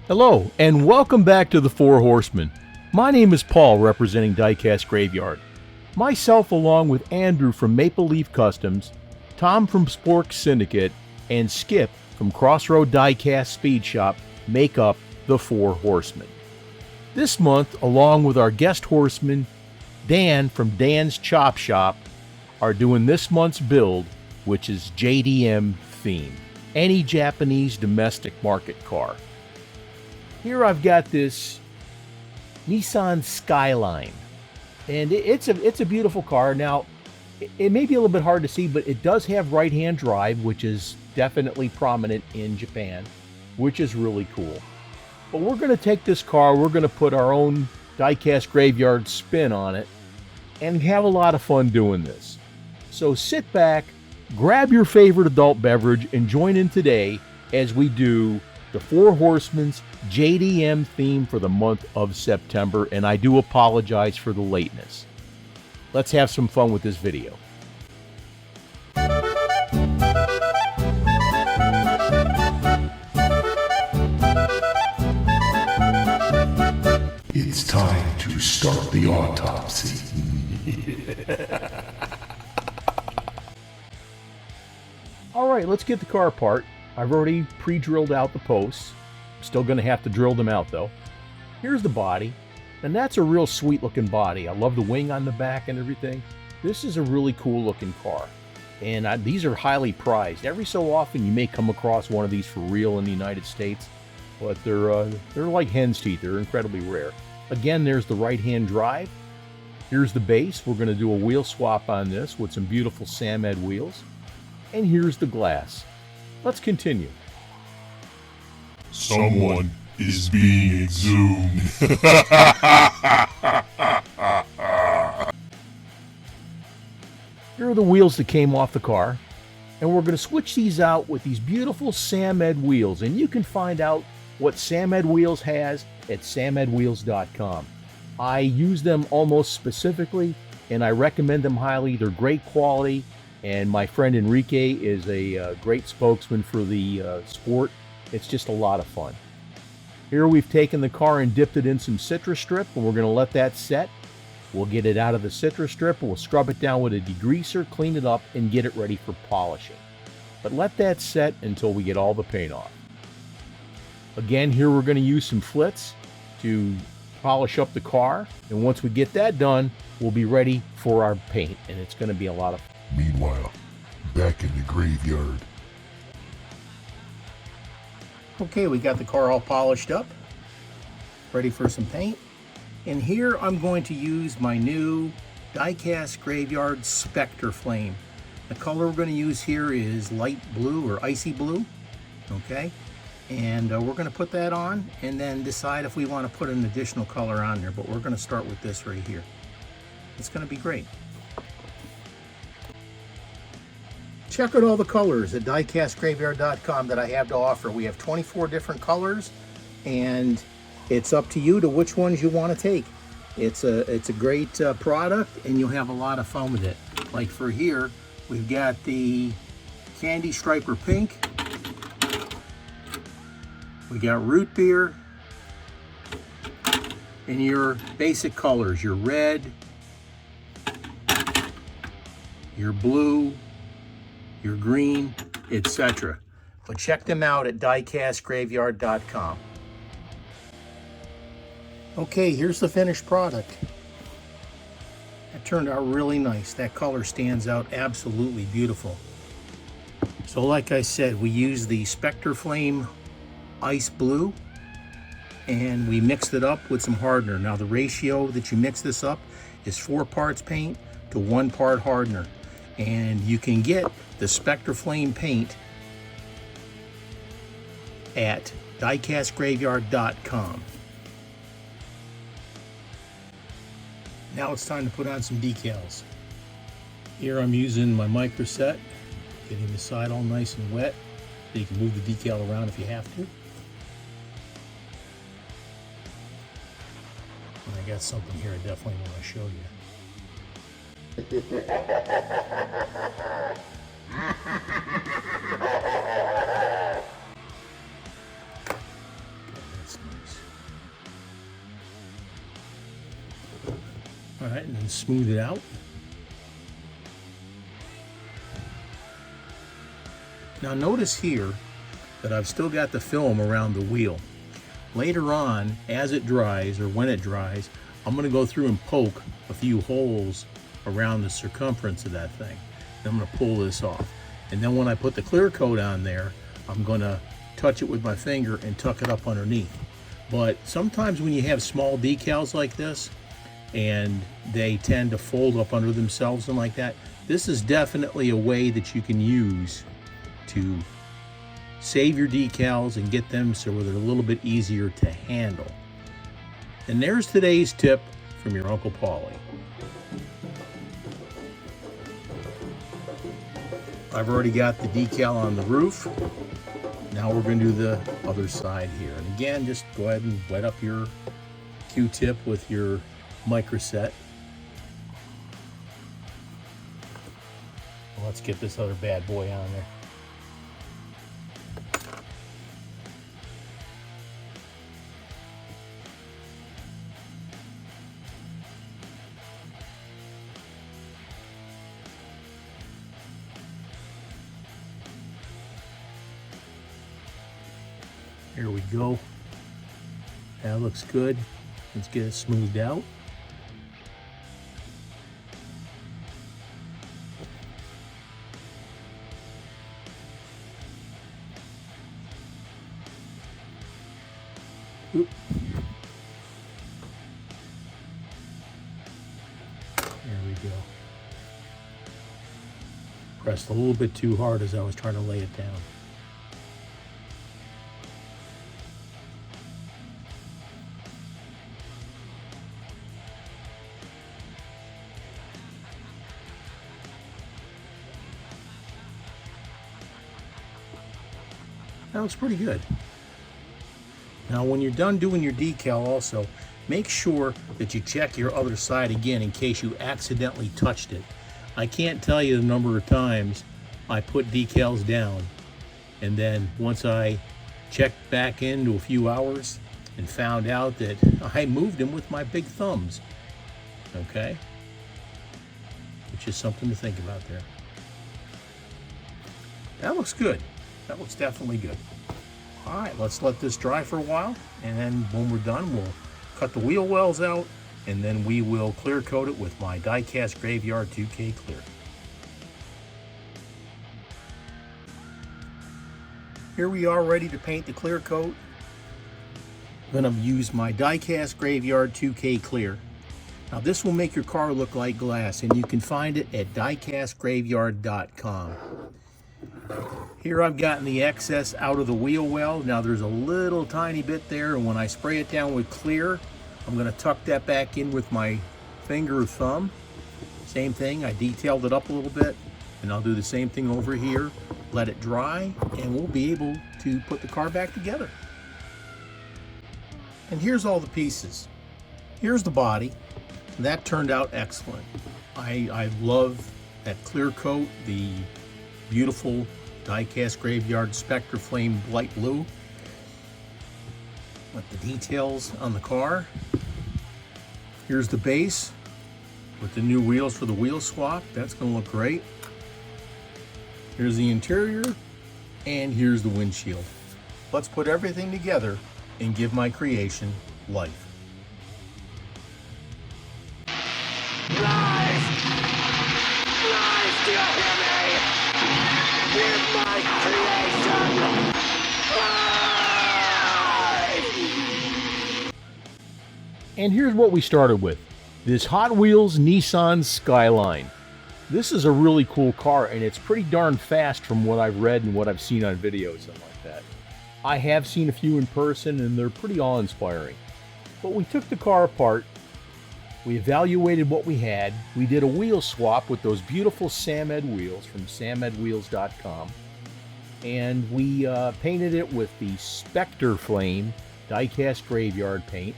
Hello, and welcome back to the Four Horsemen. My name is Paul, representing Diecast Graveyard. Myself, along with Andrew from Maple Leaf Customs, Tom from Spork Syndicate, and Skip from Crossroad Diecast Speed Shop, make up the Four Horsemen. This month, along with our guest horseman, Dan from Dan's Chop Shop, are doing this month's build, which is JDM themed, any Japanese domestic market car. Here I've got this Nissan Skyline, and it's a beautiful car. Now, it may be a little bit hard to see, but it does have right-hand drive, which is definitely prominent in Japan, which is really cool. But we're going to take this car, we're going to put our own Diecast Graveyard spin on it, and have a lot of fun doing this. So sit back, grab your favorite adult beverage, and join in today as we do the Four Horsemen's JDM theme for the month of September, and I do apologize for the lateness. Let's have some fun with this video. It's time to start the autopsy. All right, let's get the car apart. I've already pre-drilled out the posts. Still going to have to drill them out though. Here's the body, and that's a real sweet looking body. I love the wing on the back and everything. This is a really cool looking car, and these are highly prized. Every so often you may come across one of these for real in the United States, but they're like hen's teeth. They're incredibly rare. Again, there's the right-hand drive. Here's the base. We're going to do a wheel swap on this with some beautiful Samed wheels. And here's the glass. Let's continue. Someone is being exhumed. Here are the wheels that came off the car, and we're going to switch these out with these beautiful Samed wheels, and you can find out what Samed Wheels has at samedwheels.com. I use them almost specifically, and I recommend them highly. They're great quality, and my friend Enrique is a great spokesman for the sport. It's just a lot of fun. Here we've taken the car and dipped it in some citrus strip, and we're going to let that set. We'll get it out of the citrus strip, and we'll scrub it down with a degreaser, clean it up, and get it ready for polishing. But let that set until we get all the paint off. Again, here we're going to use some flits to polish up the car, and once we get that done, we'll be ready for our paint, and it's going to be a lot of fun. Meanwhile, back in the graveyard. Okay, we got the car all polished up, ready for some paint. And here I'm going to use my new Diecast Graveyard Spectre Flame. The color we're going to use here is light blue or icy blue. Okay, and we're going to put that on and then decide if we want to put an additional color on there. But we're going to start with this right here. It's going to be great. Check out all the colors at diecastgraveyard.com that I have to offer. We have 24 different colors, and it's up to you to which ones you want to take. It's a great product, and you'll have a lot of fun with it. Like for here, we've got the Candy Striper Pink. We got Root Beer. And your basic colors, your red, your blue, your green, etc. But check them out at diecastgraveyard.com. Okay, here's the finished product. That turned out really nice. That color stands out absolutely beautiful. So like I said, we used the Spectre Flame Ice Blue, and we mixed it up with some hardener. Now the ratio that you mix this up is 4 parts paint to 1 part hardener. And you can get the Spectre Flame paint at diecastgraveyard.com. Now it's time to put on some decals. Here I'm using my micro set, getting the side all nice and wet. So you can move the decal around if you have to. And I got something here I definitely want to show you. Okay, that's All right, and then smooth it out. Now notice here that I've still got the film around the wheel. Later on, as it dries, or when it dries, I'm going to go through and poke a few holes around the circumference of that thing. Then I'm going to pull this off. And then when I put the clear coat on there, I'm going to touch it with my finger and tuck it up underneath. But sometimes when you have small decals like this, and they tend to fold up under themselves and like that, this is definitely a way that you can use to save your decals and get them so they're a little bit easier to handle. And there's today's tip from your Uncle Paulie. I've already got the decal on the roof. Now we're going to do the other side here. And again, just go ahead and wet up your Q-tip with your microset. Let's get this other bad boy on there. Here we go. That looks good. Let's get it smoothed out. Oop. There we go. Pressed a little bit too hard as I was trying to lay it down. That looks pretty good. Now when you're done doing your decal also, make sure that you check your other side again in case you accidentally touched it. I can't tell you the number of times I put decals down, and then once I checked back into a few hours and found out that I moved them with my big thumbs. Okay? It's just something to think about there. That looks good. That looks definitely good. All right, let's let this dry for a while, and then when we're done, we'll cut the wheel wells out, and then we will clear coat it with my Diecast Graveyard 2K Clear. Here we are ready to paint the clear coat. I'm going to use my Diecast Graveyard 2K Clear. Now this will make your car look like glass, and you can find it at diecastgraveyard.com. Here I've gotten the excess out of the wheel well. Now there's a little tiny bit there, and when I spray it down with clear, I'm going to tuck that back in with my finger or thumb. Same thing, I detailed it up a little bit, and I'll do the same thing over here. Let it dry, and we'll be able to put the car back together. And here's all the pieces. Here's the body. That turned out excellent. I love that clear coat, the beautiful Diecast Graveyard Spectre Flame Light Blue. With the details on the car. Here's the base with the new wheels for the wheel swap. That's going to look great. Here's the interior, and here's the windshield. Let's put everything together and give my creation life. Do you hear me? Give my creation life! And here's what we started with. This Hot Wheels Nissan Skyline. This is a really cool car, and it's pretty darn fast from what I've read and what I've seen on videos and like that. I have seen a few in person, and they're pretty awe-inspiring. But we took the car apart. We evaluated what we had. We did a wheel swap with those beautiful Samed wheels from samedwheels.com. And we painted it with the Spectre Flame Diecast Graveyard paint.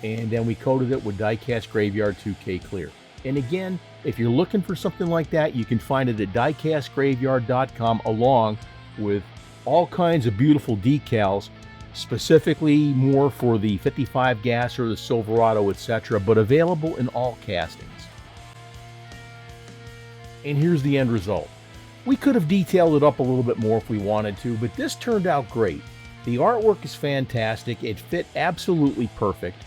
And then we coated it with Diecast Graveyard 2K Clear. And again, if you're looking for something like that, you can find it at diecastgraveyard.com, along with all kinds of beautiful decals, specifically more for the 55 gas or the Silverado, etc., but available in all castings. And here's the end result. We could have detailed it up a little bit more if we wanted to, but this turned out great. The artwork is fantastic. It fit absolutely perfect.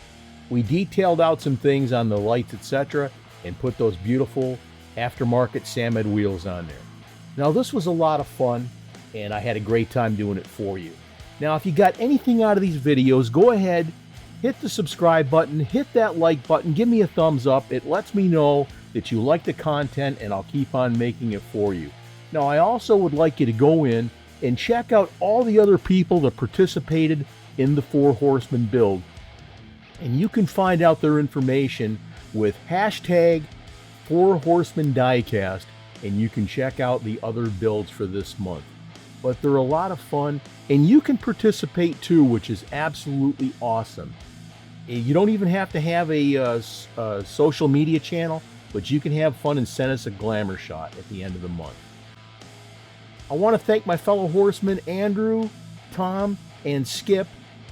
We detailed out some things on the lights, etc., and put those beautiful aftermarket Samed wheels on there. Now, this was a lot of fun, and I had a great time doing it for you. Now, if you got anything out of these videos, go ahead, hit the subscribe button, hit that like button, give me a thumbs up. It lets me know that you like the content, and I'll keep on making it for you. Now, I also would like you to go in and check out all the other people that participated in the Four Horsemen build. And you can find out their information with hashtag Four Horsemen Diecast, and you can check out the other builds for this month. But they're a lot of fun, and you can participate too, which is absolutely awesome. You don't even have to have a social media channel, but you can have fun and send us a glamour shot at the end of the month. I want to thank my fellow horsemen, Andrew, Tom, and Skip,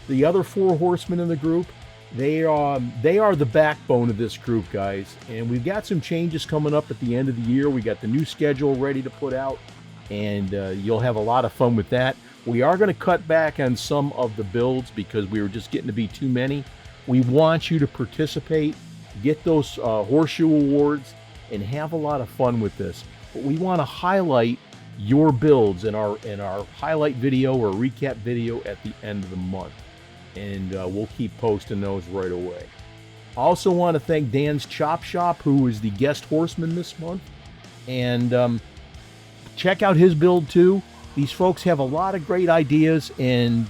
the other four horsemen in the group. They are the backbone of this group, guys. And we've got some changes coming up at the end of the year. We got the new schedule ready to put out, and you'll have a lot of fun with that. We are going to cut back on some of the builds because we were just getting to be too many. We want you to participate, get those horseshoe awards, and have a lot of fun with this. But we want to highlight your builds in our highlight video or recap video at the end of the month, and we'll keep posting those right away. I also want to thank Dan's Chop Shop, who is the guest horseman this month, and check out his build too. These folks have a lot of great ideas, and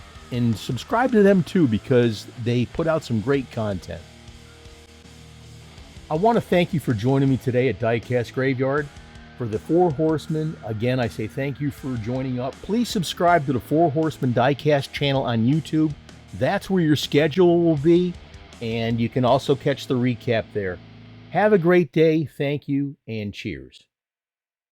subscribe to them too because they put out some great content. I want to thank you for joining me today at Diecast Graveyard. For the Four Horsemen, again, I say thank you for joining up. Please subscribe to the Four Horsemen Diecast channel on YouTube. That's where your schedule will be, and you can also catch the recap there. Have a great day, thank you, and cheers.